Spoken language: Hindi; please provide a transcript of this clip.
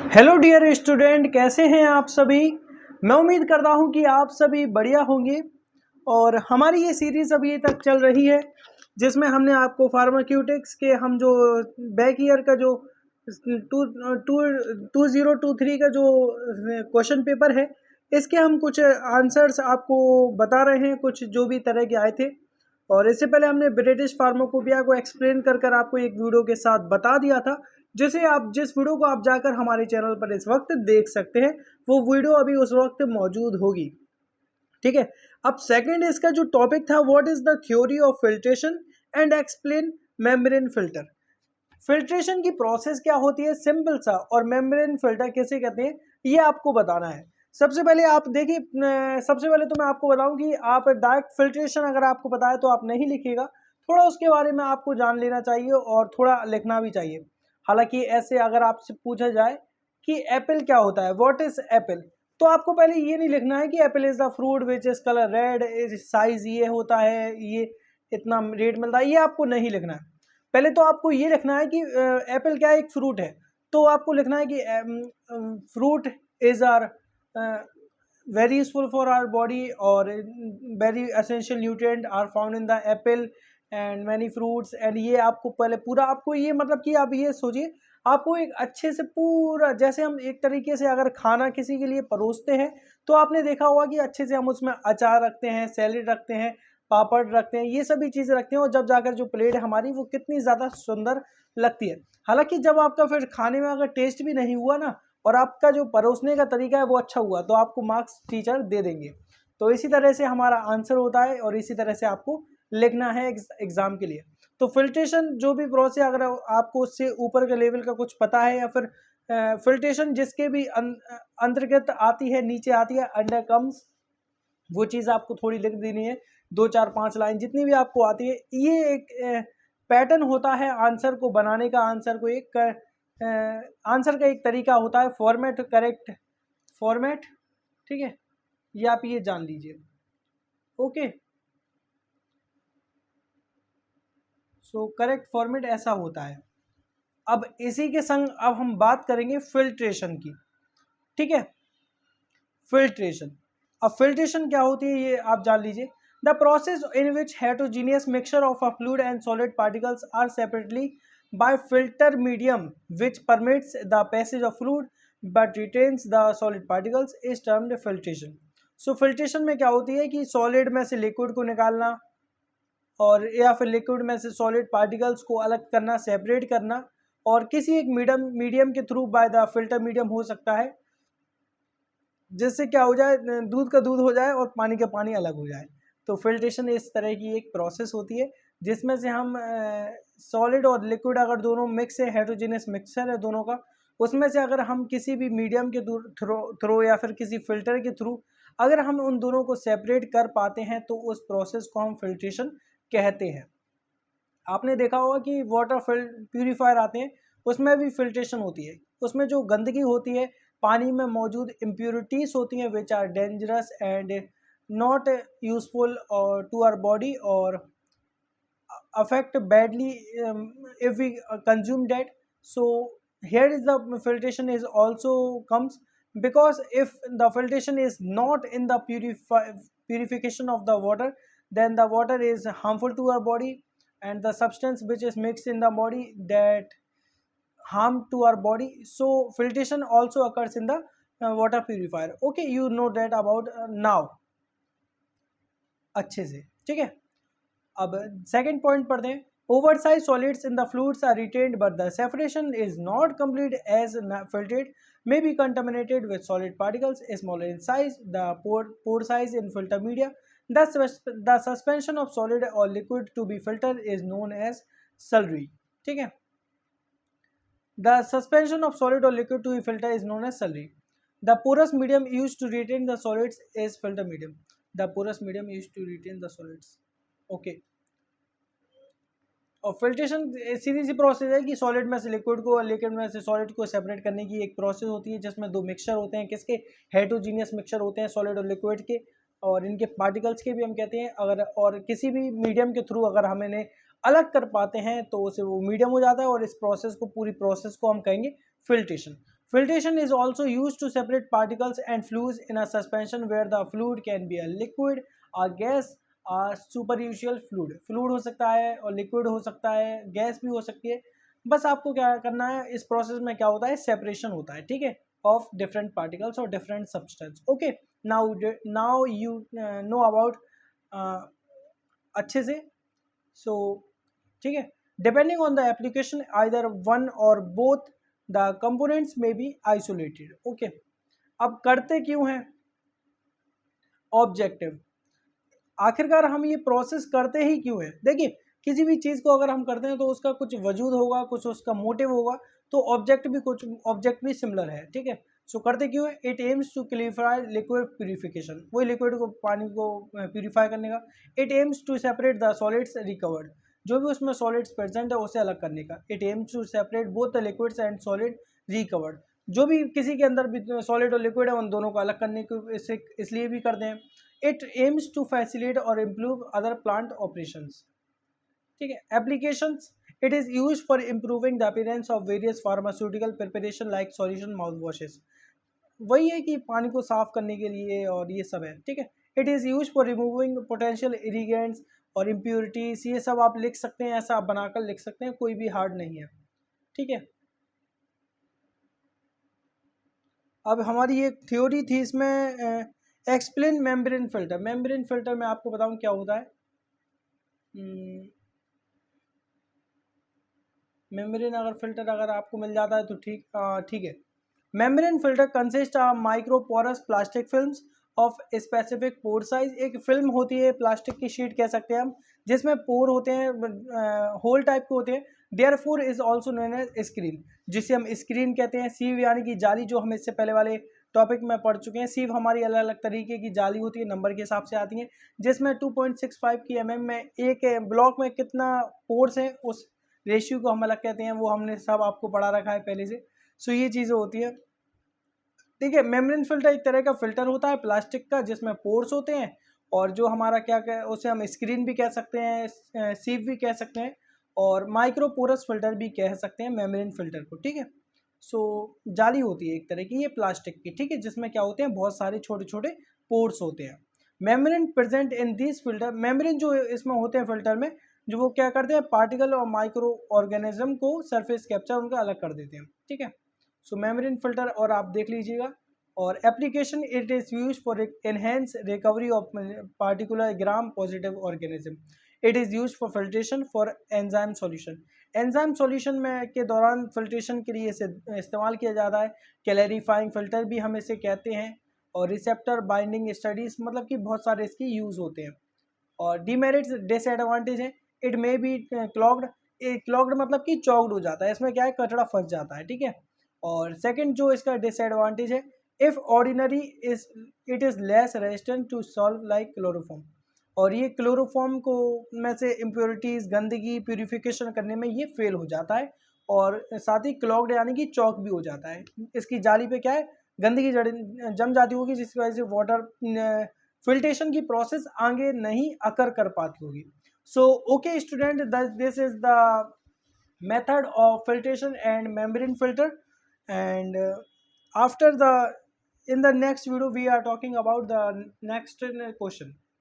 हेलो डियर स्टूडेंट, कैसे हैं आप सभी। मैं उम्मीद करता हूं कि आप सभी बढ़िया होंगे। और हमारी ये सीरीज़ अभी तक चल रही है जिसमें हमने आपको फार्माक्यूटिक्स के हम जो बैक ईयर का जो 2023 का जो क्वेश्चन पेपर है, इसके हम कुछ आंसर्स आपको बता रहे हैं, कुछ जो भी तरह के आए थे। और इससे पहले हमने ब्रिटिश फार्माकोपिया को एक्सप्लेन कर आपको एक वीडियो के साथ बता दिया था, जिस वीडियो को आप जाकर हमारे चैनल पर इस वक्त देख सकते हैं। वो वीडियो अभी उस वक्त मौजूद होगी, ठीक है। अब सेकंड इसका जो टॉपिक था, what is the theory of filtration and explain membrane filter. Filtration की प्रोसेस क्या होती है, सिंपल सा, और मेम्ब्रेन फिल्टर किसे कहते हैं, ये आपको बताना है। सबसे पहले आप देखिए, सबसे पहले तो मैं आपको बताऊं कि आप डायरेक्ट फिल्ट्रेशन अगर आपको पता है तो आप नहीं लिखिएगा, थोड़ा उसके बारे में आपको जान लेना चाहिए और थोड़ा लिखना भी चाहिए। हालांकि ऐसे अगर आपसे पूछा जाए कि एप्पल क्या होता है, व्हाट इज एप्पल, तो आपको पहले ये नहीं लिखना है कि Apple is the fruit which is colour red, is size ये होता है, ये इतना रेट मिलता है, ये आपको नहीं लिखना है। पहले तो आपको ये लिखना है कि एप्पल क्या एक फ्रूट है, तो आपको लिखना है कि fruit is are very useful for our body और very essential nutrient are found in the apple and many fruits and, ये आपको पहले पूरा आपको ये मतलब कि आप ये सोचिए, आपको एक अच्छे से पूरा, जैसे हम एक तरीके से अगर खाना किसी के लिए परोसते हैं तो आपने देखा होगा कि अच्छे से हम उसमें अचार रखते हैं, सैलेड रखते हैं, पापड़ रखते हैं, ये सभी चीज़ें रखते हैं, और जब जाकर जो प्लेट है हमारी वो कितनी ज़्यादा सुंदर लगती है। हालांकि जब आपका फिर खाने में अगर टेस्ट भी नहीं हुआ ना, और आपका जो परोसने का तरीका है वो अच्छा हुआ, तो आपको मार्क्स टीचर दे देंगे। तो इसी तरह से हमारा आंसर होता है और इसी तरह से आपको लिखना है एग्जाम के लिए। तो फिल्ट्रेशन जो भी प्रोसेस, अगर आपको उससे ऊपर के लेवल का कुछ पता है, या फिर फिल्ट्रेशन जिसके भी अंतर्गत आती है, नीचे आती है, अंडर कम्स, वो चीज़ आपको थोड़ी लिख देनी है, 2 4 5 लाइन जितनी भी आपको आती है। ये एक पैटर्न होता है आंसर को बनाने का, आंसर का एक तरीका होता है, फॉर्मेट, करेक्ट फॉर्मेट, ठीक है। ये आप ये जान लीजिए, ओके। सो करेक्ट फॉर्मेट ऐसा होता है। अब इसी के संग अब हम बात करेंगे फिल्ट्रेशन की, ठीक है। फिल्ट्रेशन, अब फिल्ट्रेशन क्या होती है ये आप जान लीजिए। The process in which heterogeneous mixture of a fluid and solid particles are separately by filter medium which permits the passage of fluid but retains the solid particles is termed filtration. So filtration में क्या होती है कि सॉलिड में से लिक्विड को निकालना, और या फिर लिक्विड में से सॉलिड पार्टिकल्स को अलग करना, सेपरेट करना, और किसी एक मीडियम के through by the filter medium हो सकता है, जिससे क्या हो जाए, दूध का दूध हो जाए और पानी का पानी अलग हो जाए। तो फिल्ट्रेशन इस तरह की एक प्रोसेस होती है जिसमें से हम सॉलिड और लिक्विड अगर दोनों मिक्स है, हेटेरोजेनियस मिक्सचर है दोनों का, उसमें से अगर हम किसी भी मीडियम के थ्रो या फिर किसी फिल्टर के थ्रू अगर हम उन दोनों को सेपरेट कर पाते हैं तो उस प्रोसेस को हम फिल्ट्रेशन कहते हैं। आपने देखा होगा कि वाटर प्यूरिफायर आते हैं, उसमें भी फिल्ट्रेशन होती है। उसमें जो गंदगी होती है, पानी में मौजूद इम्प्योरिटीज होती हैं, which are dangerous and not useful to our body और affect badly if we consume that. So here is the filtration is also comes, because if the filtration is not in the purification of the water, then the water is harmful to our body, and the substance which is mixed in the body that harm to our body. So filtration also occurs in the water purifier. Okay, you know that about now अच्छे से, ठीक है। अब सेकेंड पॉइंट पढ़ते हैं। Oversize solids in the fluids are retained but the separation is not complete as filtrate may be contaminated with solid particles smaller in size. The pore size in filter media, the suspension of solid or liquid to be filtered is known as slurry, ठीक है। The suspension of solid or liquid to be filtered is known as slurry. The porous medium used to retain the solids is filter medium. The porous medium used to retain the solids, okay। और फिल्ट्रेशन सीधी सी प्रोसेस है कि सॉलिड में से लिक्विड को और लिक्विड में से सॉलिड को सेपरेट करने की एक प्रोसेस होती है, जिसमें दो मिक्सचर होते हैं, किसके, हेटेरोजीनियस मिक्सचर होते हैं, सॉलिड और लिक्विड के, और इनके पार्टिकल्स के भी हम कहते हैं। अगर और किसी भी मीडियम के थ्रू अगर हम इन्हें अलग कर पाते हैं तो उसे वो मीडियम हो जाता है, और इस प्रोसेस को, पूरी प्रोसेस को हम कहेंगे filtration. Filtration is also used to separate particles and fluids in a suspension where the fluid can be a liquid, a gas, a superficial fluid. Fluid हो सकता है और लिक्विड हो सकता है, गैस भी हो सकती है. बस आपको क्या करना है, इस प्रोसेस में क्या होता है, सेपरेशन होता है, ठीक है, ऑफ डिफरेंट पार्टिकल्स और different substance. Okay, now you know about अच्छे से. सो ठीक है, depending on the application either one और बोथ द कंपोनेंट्स में बी आइसोलेटेड. ओके, अब करते क्यों हैं, ऑब्जेक्टिव. आखिरकार हम ये प्रोसेस करते ही क्यों है. देखिए, किसी भी चीज़ को अगर हम करते हैं तो उसका कुछ वजूद होगा, कुछ उसका मोटिव होगा, तो ऑब्जेक्ट भी सिमिलर है, ठीक है. सो करते क्यों है, it aims to clarify liquid purification, वही लिक्विड को, पानी को प्यूरिफाई करने का. It aims to separate the solids recovered, जो भी उसमें सॉलिड्स प्रेजेंट है उसे अलग करने का. It aims to separate both the liquids and solid recovered, जो भी किसी के अंदर भी सॉलिड और लिक्विड है उन दोनों को अलग करने को इसलिए भी करते हैं. इट एम्स टू फैसिलिटेट और इम्प्रूव अदर प्लांट ऑपरेशंस, ठीक है. Applications, it is use for improving the appearance of various pharmaceutical preparation like solution mouth washes. वही है कि पानी को साफ करने के लिए और ये सब है, ठीक है. It is use for removing potential irritants और इम्प्योरिटीज, ये सब आप लिख सकते हैं, ऐसा आप बनाकर लिख सकते हैं, कोई भी हार्ड नहीं है, ठीक है. अब हमारी एक थ्योरी थी इसमें, explain membrane filter. Membrane filter में आपको बताऊं क्या होता है. मेम्ब्रेन अगर फिल्टर अगर आपको मिल जाता है तो ठीक है. Membrane filter consist of microporous plastic films of specific pore size. एक फिल्म होती है, प्लास्टिक की शीट कह सकते हैं हम, जिसमें पोर होते हैं, होल टाइप के होते हैं. Therefore is also known as screen, जिसे हम स्क्रीन कहते हैं. सीव यानी कि जाली, जो हम इससे पहले वाले टॉपिक में पढ़ चुके हैं. सीव हमारी अलग अलग तरीके की जाली होती है, नंबर के हिसाब से आती हैं, जिसमें 2.65 की mm में एक ब्लॉक में कितना पोर्स है उस रेशियो को हम अलग कहते हैं. वो हमने सब आपको पढ़ा रखा है पहले से. सो ये चीज़ें होती है, ठीक है. मेम्ब्रेन फिल्टर एक तरह का फिल्टर होता है प्लास्टिक का, जिसमें पोर्स होते हैं, और जो हमारा क्या उसे हम स्क्रीन भी कह सकते हैं, सीव भी कह सकते हैं, और माइक्रोपोरस फिल्टर भी कह सकते हैं मेम्ब्रेन फिल्टर को, ठीक है. सो जाली होती है एक तरह की ये प्लास्टिक की, ठीक है, जिसमें क्या होते हैं, बहुत सारे छोटे छोटे पोर्स होते हैं. Membrane present in this filter, membrane जो इसमें होते हैं फिल्टर में, जो वो क्या करते हैं, पार्टिकल और माइक्रो ऑर्गेनिज्म को सरफेस कैप्चर उनका अलग कर देते हैं, ठीक है. सो मेम्ब्रेन फिल्टर और आप देख लीजिएगा. और application, it is use for enhance recovery of particular gram positive organism. It is use for filtration for enzyme solution. Enzyme solution में के दौरान फिल्ट्रेशन के लिए इसे इस्तेमाल किया जाता है. कैलरीफाइंग फिल्टर भी हम इसे कहते हैं. और रिसेप्टर बाइंडिंग स्टडीज, मतलब कि बहुत सारे इसके यूज़ होते हैं. और डीमेरिट्स, डिसएडवांटेज है, it may be clogged. Clogged मतलब कि चौकड हो जाता है, इसमें क्या है, कचड़ा फंस जाता है, ठीक है. और सेकंड जो इसका डिसएडवांटेज है, if ordinary is it is less resistant to solve like chloroform. और ये क्लोरोफॉर्म को में से इम्प्योरिटीज़, गंदगी प्यूरिफिकेशन करने में ये फेल हो जाता है. और साथ ही क्लॉग्ड यानी कि चौक भी हो जाता है. इसकी जाली पे क्या है, गंदगी जम जाती होगी, जिसकी वजह से वाटर फिल्ट्रेशन की प्रोसेस आगे नहीं अकर कर पाती होगी. So okay student, this is the method of filtration and membrane filter. And after the in the next video we are talking about the next question.